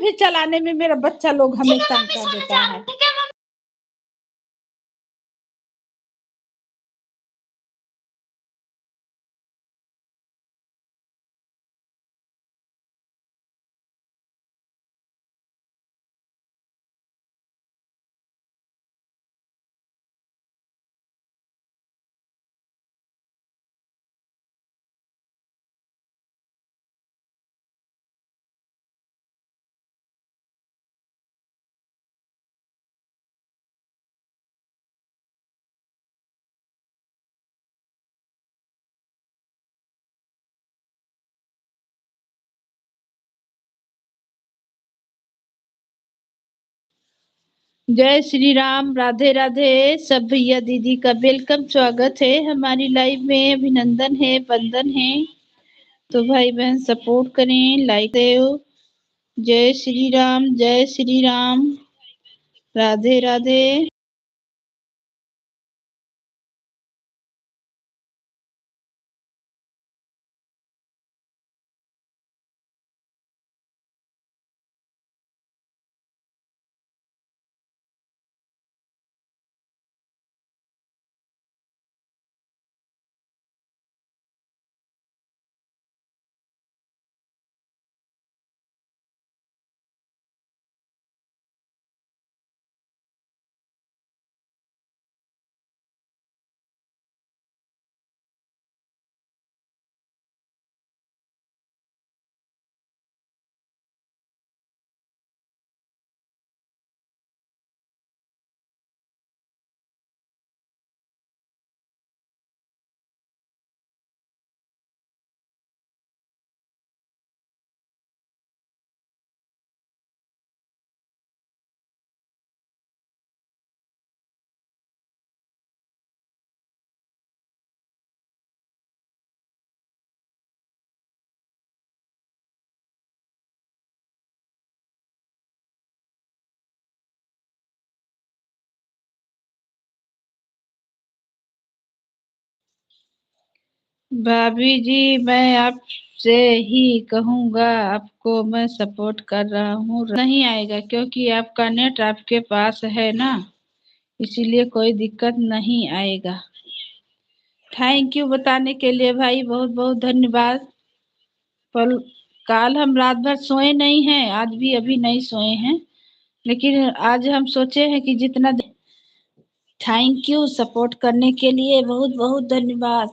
भी चलाने में मेरा बच्चा लोग हमें तंग कर देता है। जय श्री राम, राधे राधे। सब भैया दीदी का वेलकम, स्वागत है हमारी लाइव में। अभिनंदन है, वंदन है। तो भाई बहन सपोर्ट करें, लाइक देव। जय श्री राम, जय श्री राम, राधे राधे। भाभी जी, मैं आपसे ही कहूँगा, आपको मैं सपोर्ट कर रहा हूँ। नहीं आएगा क्योंकि आपका नेट आपके पास है ना, इसीलिए कोई दिक्कत नहीं आएगा। थैंक यू बताने के लिए भाई, बहुत बहुत धन्यवाद। पर काल हम रात भर सोए नहीं हैं, आज भी अभी नहीं सोए हैं, लेकिन आज हम सोचे हैं कि जितना। थैंक यू सपोर्ट करने के लिए, बहुत बहुत धन्यवाद।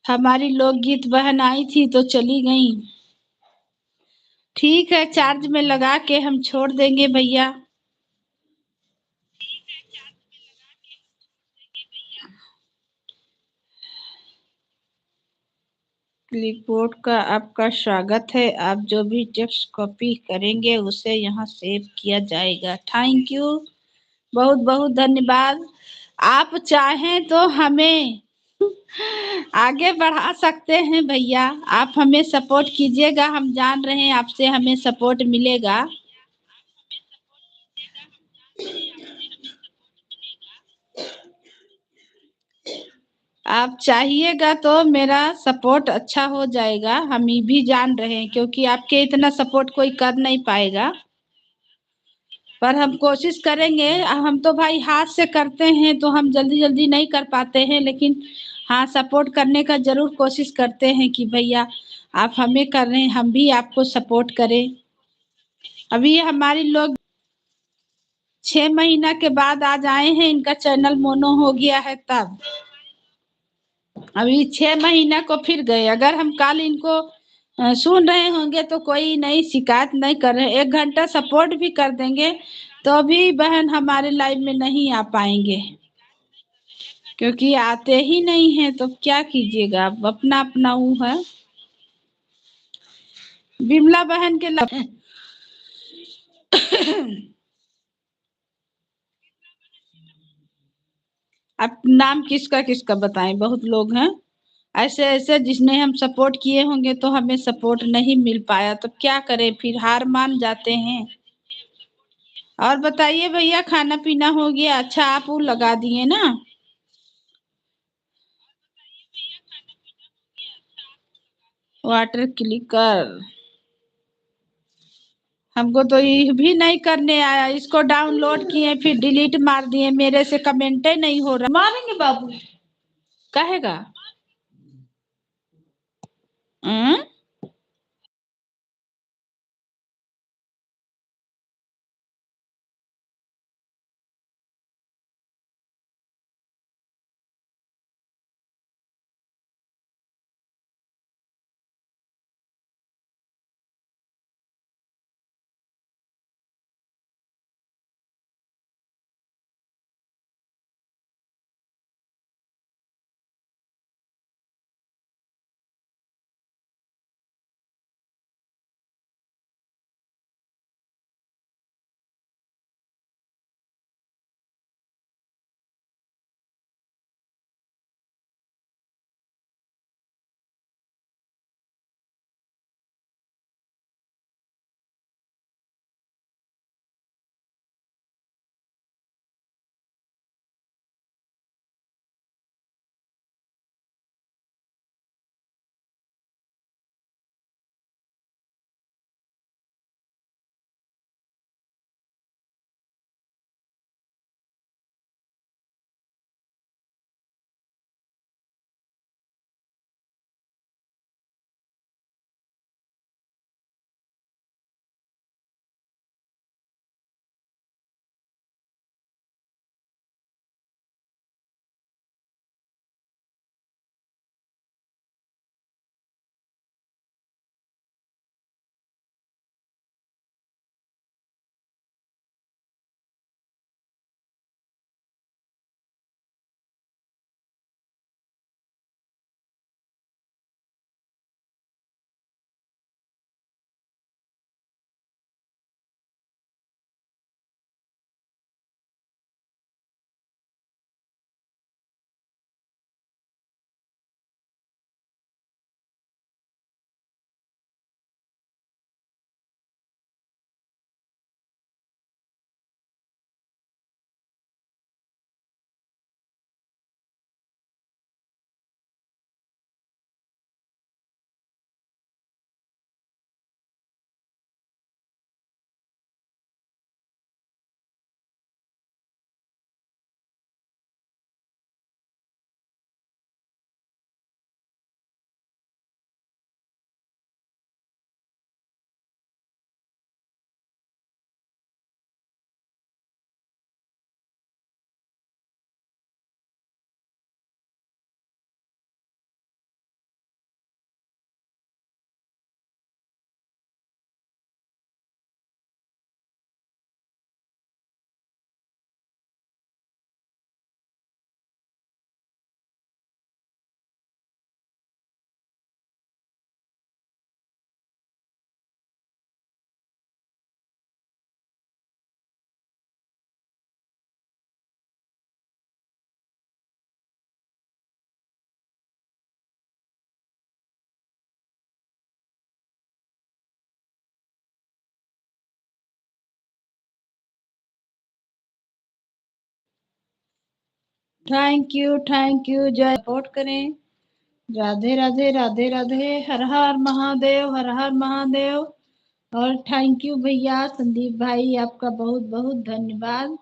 हमारी लोकगीत बहन आई थी तो चली गई। ठीक है, चार्ज में लगा के हम छोड़ देंगे भैया। क्लिपबोर्ड का आपका स्वागत है। आप जो भी टेक्स्ट कॉपी करेंगे उसे यहाँ सेव किया जाएगा। थैंक यू, बहुत बहुत धन्यवाद। आप चाहें तो हमें आगे बढ़ा सकते हैं भैया। आप हमें सपोर्ट कीजिएगा, हम जान रहे हैं आपसे हमें सपोर्ट मिलेगा। आप चाहिएगा तो मेरा सपोर्ट अच्छा हो जाएगा, हम ये भी जान रहे हैं, क्योंकि आपके इतना सपोर्ट कोई कर नहीं पाएगा। पर हम कोशिश करेंगे। हम तो भाई हाथ से करते हैं तो हम जल्दी जल्दी नहीं कर पाते हैं, लेकिन हाँ, सपोर्ट करने का जरूर कोशिश करते हैं कि भैया आप हमें कर रहे हैं, हम भी आपको सपोर्ट करें। अभी हमारी लोग 6 महीना के बाद आज आए हैं, इनका चैनल मोनो हो गया है तब। अभी 6 महीना को फिर गए। अगर हम कल इनको सुन रहे होंगे तो कोई नई शिकायत नहीं कर रहे। 1 घंटा सपोर्ट भी कर देंगे तो भी बहन हमारे लाइव में नहीं आ पाएंगे, क्योंकि आते ही नहीं है तो क्या कीजिएगा। अब अपना अपना वो है। विमला बहन के अब नाम किसका किसका बताएं, बहुत लोग हैं ऐसे ऐसे जिसने हम सपोर्ट किए होंगे तो हमें सपोर्ट नहीं मिल पाया तो क्या करें, फिर हार मान जाते हैं। और बताइए भैया, खाना पीना हो गया? अच्छा, आप वो लगा दिए ना वाटर क्लिकर। हमको तो ये भी नहीं करने आया। इसको डाउनलोड किए फिर डिलीट मार दिए, मेरे से कमेंट नहीं हो रहा।
मारेंगे बाबू।
कहेगा हम्म? Thank you. जय सपोर्ट करें। राधे राधे राधे राधे। हर हर महादेव, हर हर महादेव। और थैंक यू भैया संदीप भाई, आपका बहुत बहुत धन्यवाद।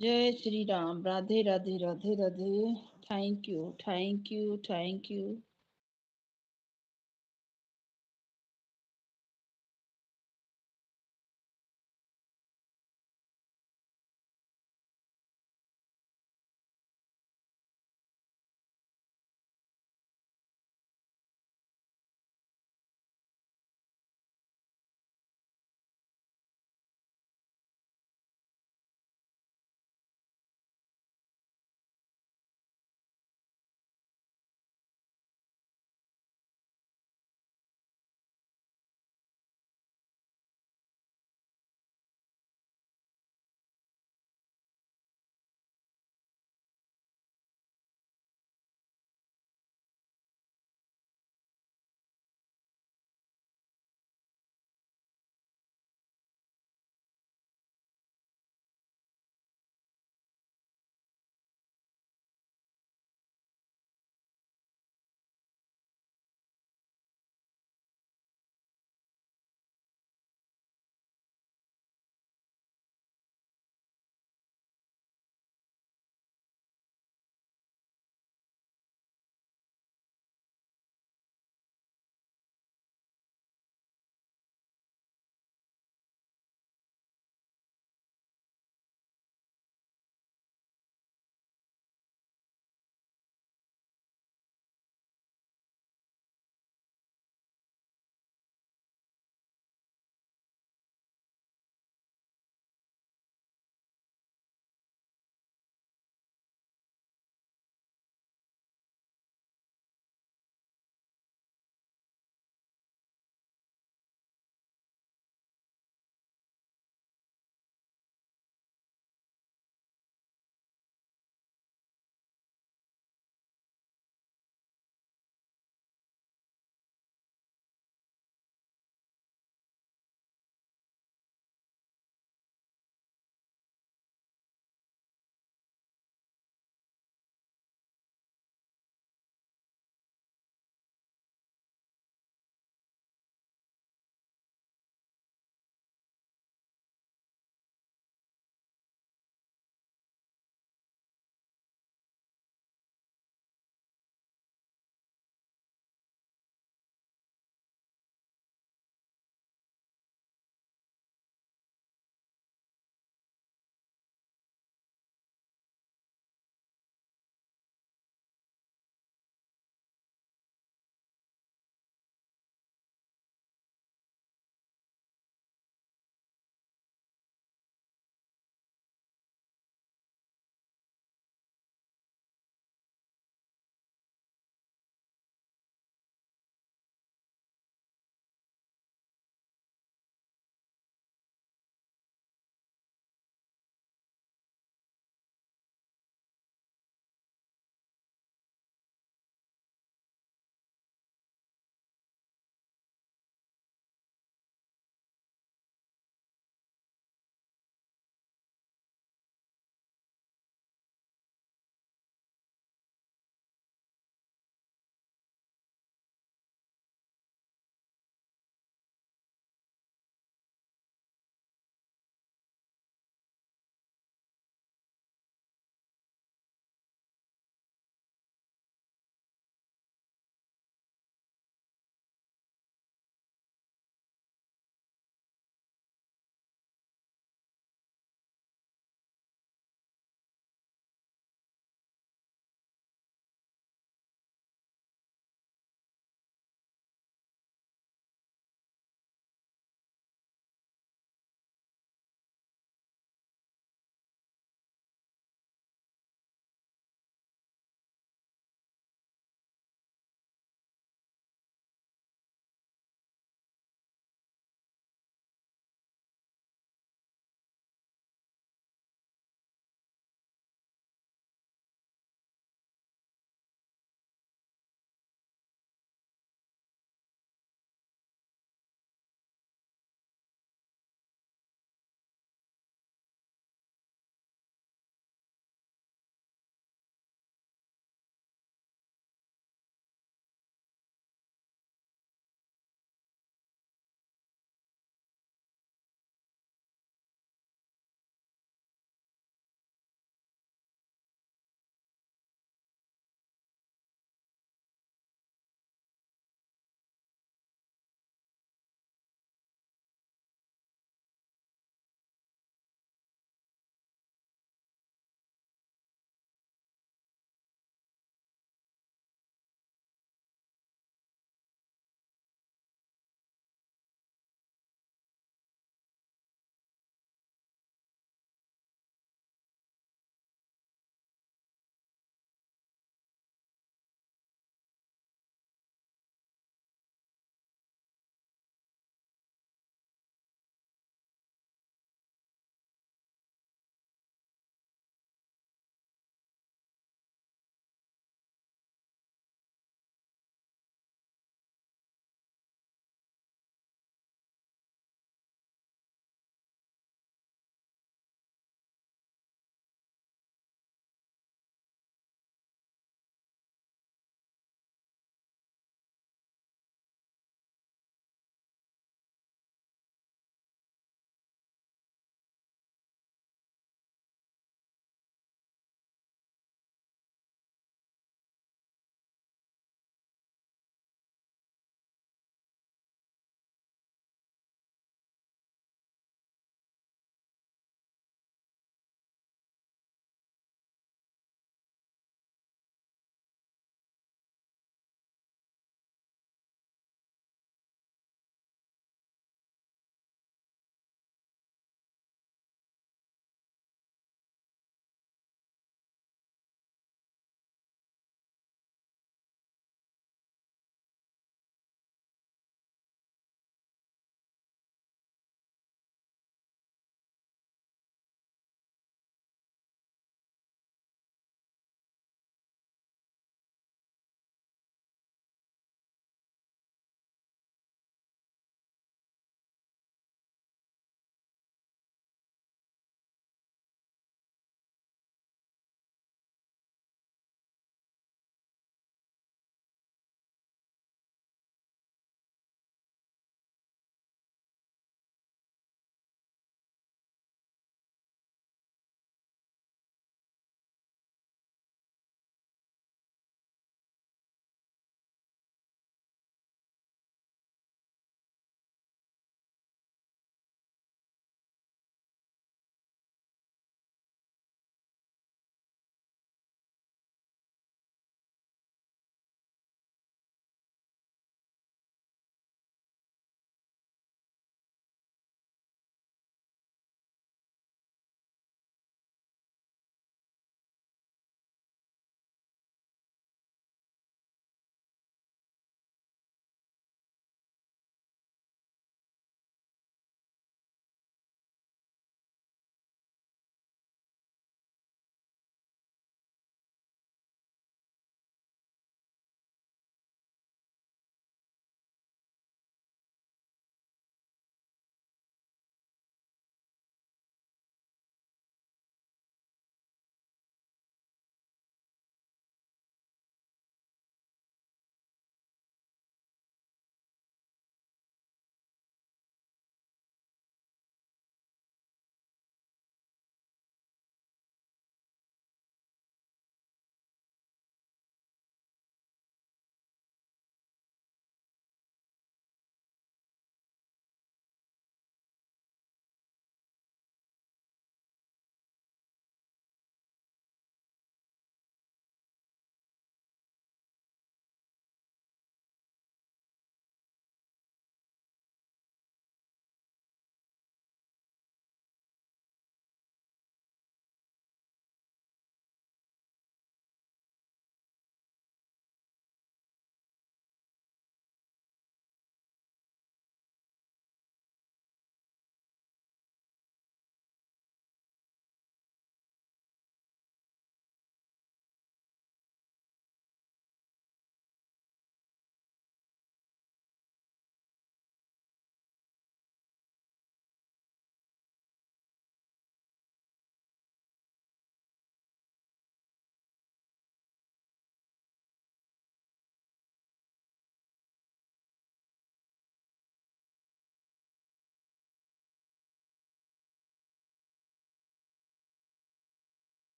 जय Shri Ram. Radhe Radhe Radhe Radhe. Thank you thank you thank you.